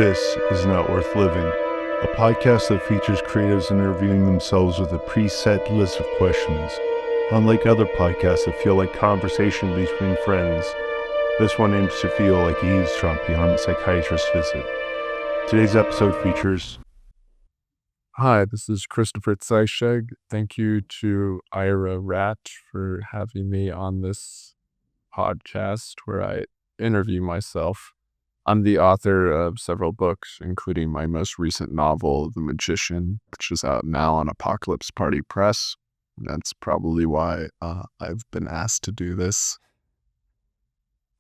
This is Not Worth Living, a podcast that features creatives interviewing themselves with a preset list of questions. Unlike other podcasts that feel like conversation between friends, this one aims to feel like eavesdropping on a psychiatrist's visit. Today's episode features... Hi, this is Chirstopher Zeischegg. Thank you to Ira Rat for having me on this podcast where I interview myself. I'm the author of several books, including my most recent novel, The Magician, which is out now on Apocalypse Party Press. That's probably why I've been asked to do this.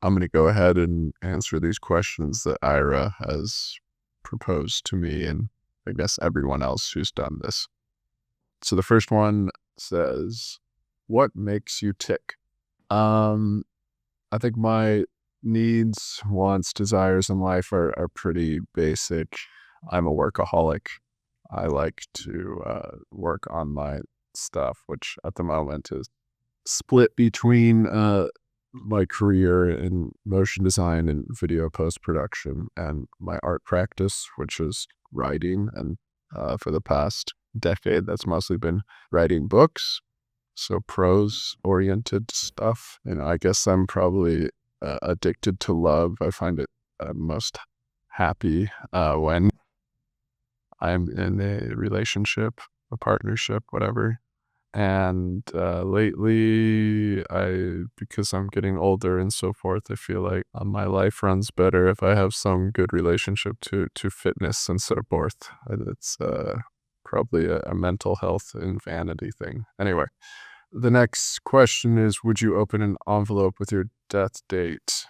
I'm going to go ahead and answer these questions that Ira has proposed to me and I guess everyone else who's done this. So the first one says, what makes you tick? I think my needs, wants, desires in life are pretty basic. I'm a workaholic. I like to work on my stuff, which at the moment is split between my career in motion design and video post-production and my art practice, which is writing. And for the past decade, that's mostly been writing books. So prose-oriented stuff. And I guess I'm probably addicted to love. I find it most happy when I'm in a relationship, a partnership, whatever. And lately, because I'm getting older and so forth, I feel like my life runs better if I have some good relationship to fitness and so forth. It's probably a mental health and vanity thing. Anyway, the next question is, would you open an envelope with your death date?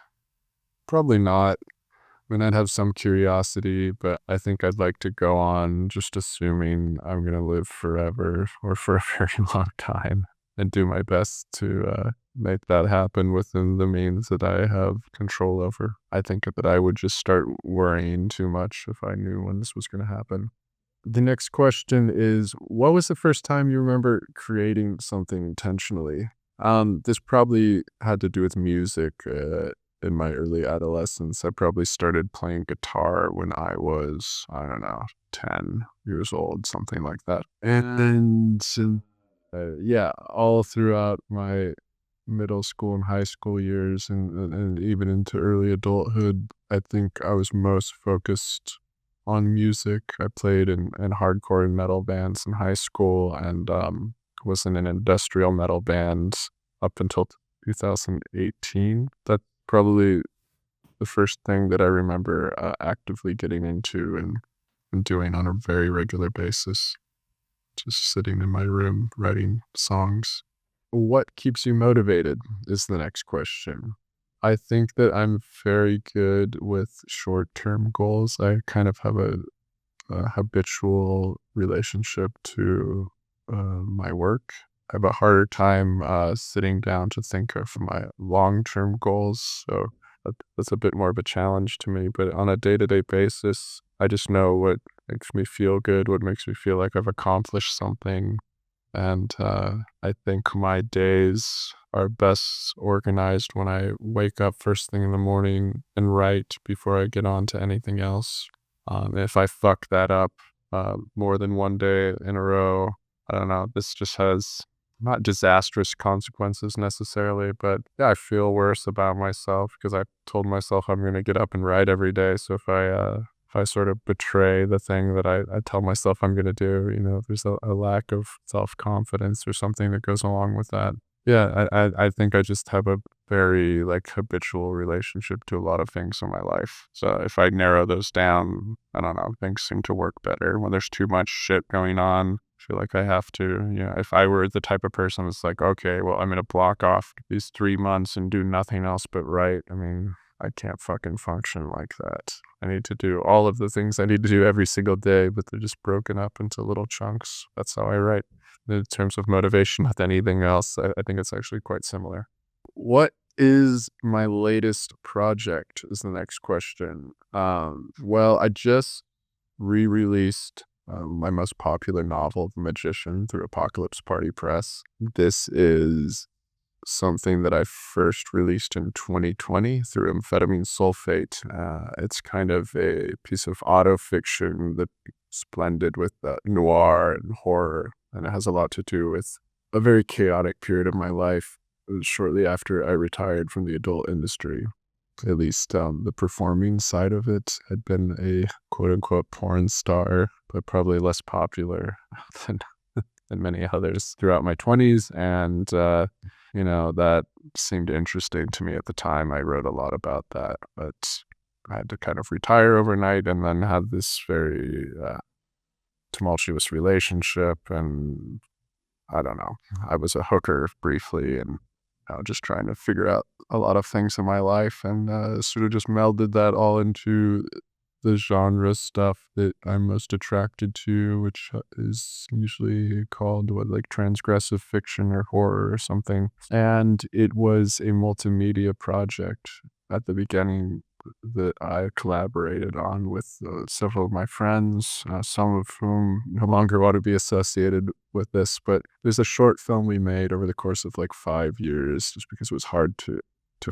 Probably not. I mean, I'd have some curiosity, but I think I'd like to go on just assuming I'm going to live forever or for a very long time and do my best to make that happen within the means that I have control over. I think that I would just start worrying too much if I knew when this was going to happen. The next question is, what was the first time you remember creating something intentionally? This probably had to do with music. In my early adolescence, I probably started playing guitar when I was, 10 years old, something like that. And all throughout my middle school and high school years and even into early adulthood, I think I was most focused on music. I played in hardcore and metal bands in high school and was in an industrial metal band up until 2018. That's probably the first thing that I remember actively getting into and doing on a very regular basis. Just sitting in my room writing songs. What keeps you motivated is the next question. I think that I'm very good with short-term goals. I kind of have a habitual relationship to my work. I have a harder time sitting down to think of my long-term goals, so that's a bit more of a challenge to me. But on a day-to-day basis, I just know what makes me feel good, what makes me feel like I've accomplished something. And I think my days are best organized when I wake up first thing in the morning and write before I get on to anything else. If I fuck that up more than one day in a row, I don't know, this just has not disastrous consequences necessarily, but yeah, I feel worse about myself because I told myself I'm going to get up and write every day. So if I sort of betray the thing that I tell myself I'm going to do, there's a lack of self-confidence or something that goes along with that. Yeah, I think I just have a very habitual relationship to a lot of things in my life. So if I narrow those down, I don't know, things seem to work better. When there's too much shit going on, I feel like I have to, if I were the type of person that's like, okay, well, I'm going to block off these 3 months and do nothing else but write. I mean, I can't fucking function like that. I need to do all of the things I need to do every single day, but they're just broken up into little chunks. That's how I write. In terms of motivation with anything else, I think it's actually quite similar. What is my latest project is the next question. Well, I just re-released my most popular novel, The Magician, through Apocalypse Party Press. This is something that I first released in 2020 through amphetamine sulfate. It's kind of a piece of autofiction that's blended with noir and horror, and it has a lot to do with a very chaotic period of my life shortly after I retired from the adult industry. At least the performing side of it had been a quote-unquote porn star, but probably less popular than than many others throughout my 20s. And, that seemed interesting to me at the time. I wrote a lot about that, but I had to kind of retire overnight and then had this very tumultuous relationship. And I don't know, I was a hooker briefly and just trying to figure out a lot of things in my life, and sort of just melded that all into the genre stuff that I'm most attracted to, which is usually called like transgressive fiction or horror or something. And it was a multimedia project at the beginning that I collaborated on with several of my friends, some of whom no longer want to be associated with this. But there's a short film we made over the course of like 5 years, just because it was hard to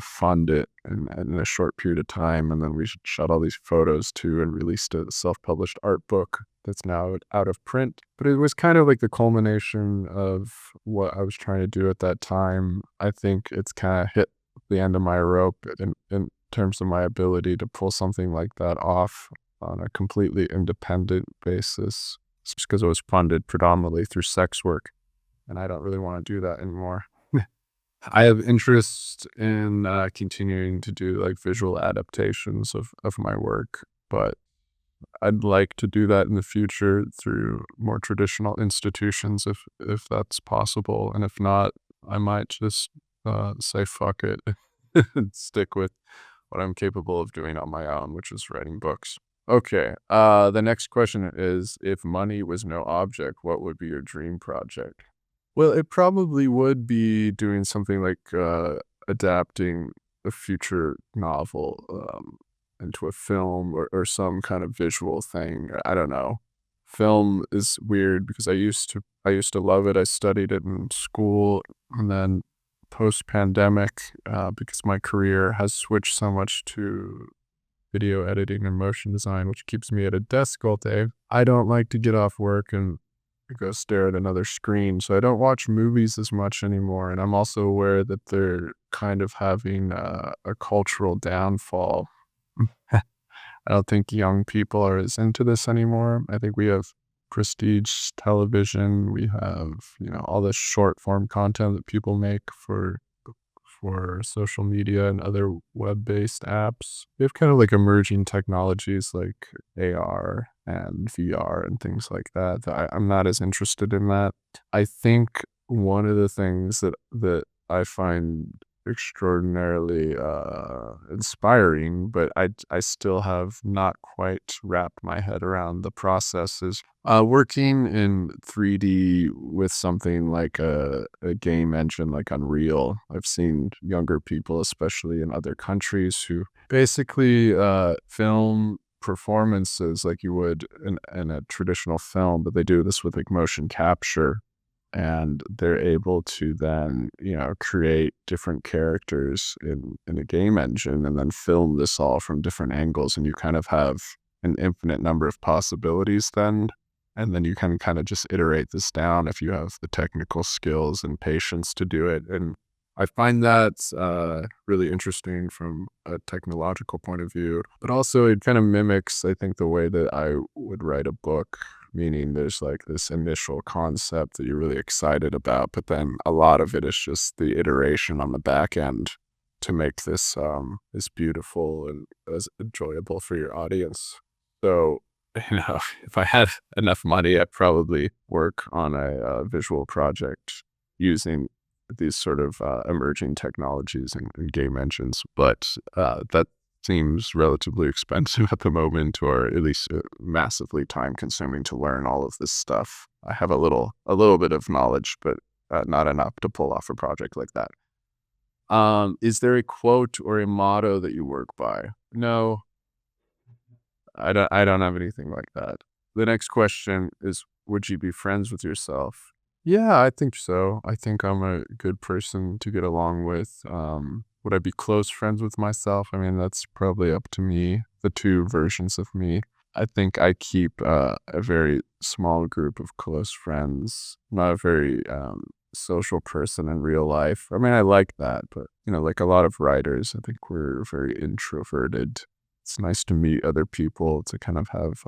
fund it in a short period of time. And then we shot all these photos too and released a self-published art book that's now out of print. But it was kind of like the culmination of what I was trying to do at that time. I think it's kind of hit the end of my rope in terms of my ability to pull something like that off on a completely independent basis. It's just because it was funded predominantly through sex work, and I don't really want to do that anymore. I have interest in continuing to do like visual adaptations of my work, but I'd like to do that in the future through more traditional institutions if that's possible. And if not, I might just say fuck it and stick with what I'm capable of doing on my own, which is writing books. Okay, the next question is, if money was no object, what would be your dream project? Well, it probably would be doing something like adapting a future novel into a film or some kind of visual thing. I don't know. Film is weird because I used to love it. I studied it in school, and then post-pandemic, because my career has switched so much to video editing and motion design, which keeps me at a desk all day. I don't like to get off work and go stare at another screen, so I don't watch movies as much anymore. And I'm also aware that they're kind of having a cultural downfall. I don't think young people are as into this anymore. I think we have prestige television. We have, all this short form content that people make for social media and other web-based apps. We have kind of like emerging technologies like AR and VR and things like that. I'm not as interested in that. I think one of the things that I find extraordinarily inspiring, but I still have not quite wrapped my head around the process, is working in 3D with something like a game engine like Unreal. I've seen younger people, especially in other countries, who basically film performances like you would in a traditional film, but they do this with like motion capture. And they're able to then, create different characters in a game engine and then film this all from different angles. And you kind of have an infinite number of possibilities then. And then you can kind of just iterate this down if you have the technical skills and patience to do it. And I find that really interesting from a technological point of view, but also it kind of mimics, I think, the way that I would write a book, meaning there's like this initial concept that you're really excited about, but then a lot of it is just the iteration on the back end to make this as beautiful and as enjoyable for your audience. So, if I had enough money, I'd probably work on a visual project using these sort of emerging technologies and game engines, but that seems relatively expensive at the moment, or at least massively time consuming to learn all of this stuff. I have a little bit of knowledge, but not enough to pull off a project like that. Is there a quote or a motto that you work by? No, I don't have anything like that. The next question is, would you be friends with yourself? Yeah, I think so. I think I'm a good person to get along with. Would I be close friends with myself? I mean, that's probably up to me, the two versions of me. I think I keep a very small group of close friends. I'm not a very social person in real life. I mean, I like that, but like a lot of writers, I think we're very introverted. It's nice to meet other people, to kind of have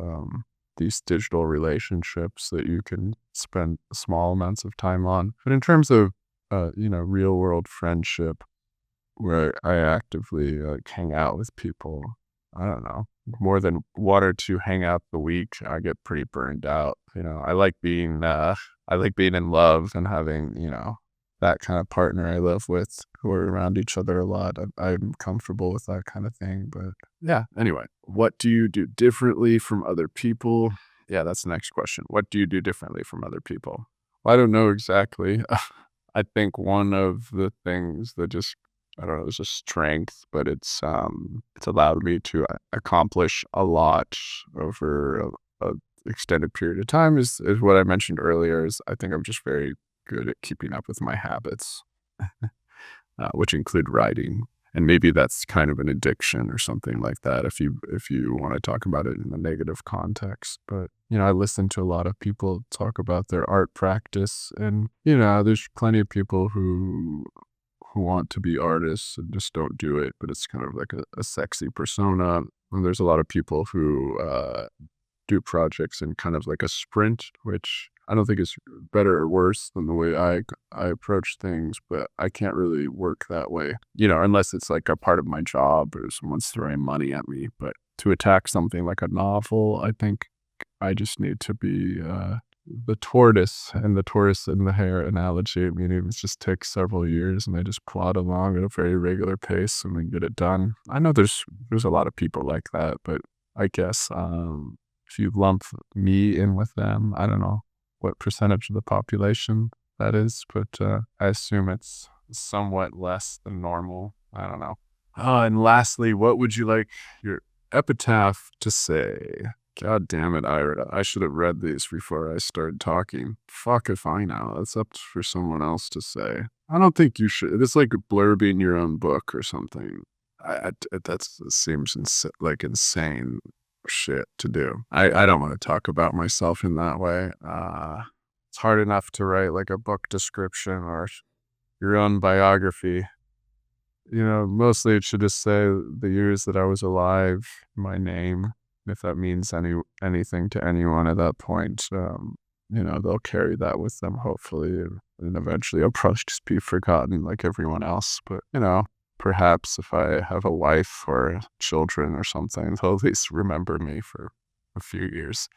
these digital relationships that you can spend small amounts of time on. But in terms of, real world friendship, where I actively like hang out with people, I don't know, more than one or two hangouts a week, I get pretty burned out. I like being in love and having, that kind of partner I live with who are around each other a lot. I'm comfortable with that kind of thing. But yeah, anyway, what do you do differently from other people? Yeah, that's the next question. What do you do differently from other people? Well, I don't know exactly. I think one of the things that just, I don't know, it's a strength, but it's allowed me to accomplish a lot over a extended period of time is what I mentioned earlier. Is I think I'm just very good at keeping up with my habits, which include writing. And maybe that's kind of an addiction or something like that if you want to talk about it in a negative context. But I listen to a lot of people talk about their art practice, and there's plenty of people who want to be artists and just don't do it, but it's kind of like a sexy persona. And there's a lot of people who do projects in kind of like a sprint, which I don't think is better or worse than the way I approach things, but I can't really work that way, unless it's like a part of my job or someone's throwing money at me. But to attack something like a novel, I think I just need to be the tortoise and the hare analogy. I mean, it just takes several years, and I just plod along at a very regular pace and then get it done. I know there's a lot of people like that, but I guess if you lump me in with them, I don't know what percentage of the population that is, but I assume it's somewhat less than normal. I don't know. And lastly, what would you like your epitaph to say? God damn it, Ira. I should have read these before I started talking. Fuck if I know. That's up for someone else to say. I don't think you should. It's like blurbing your own book or something. That seems like insane shit to do. I don't want to talk about myself in that way. It's hard enough to write like a book description or your own biography. Mostly it should just say the years that I was alive, my name. If that means anything to anyone at that point, they'll carry that with them, hopefully, and eventually I'll probably just be forgotten like everyone else. But perhaps if I have a wife or children or something, they'll at least remember me for a few years.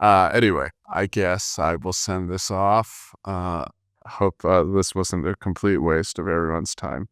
Anyway, I guess I will send this off. Hope this wasn't a complete waste of everyone's time.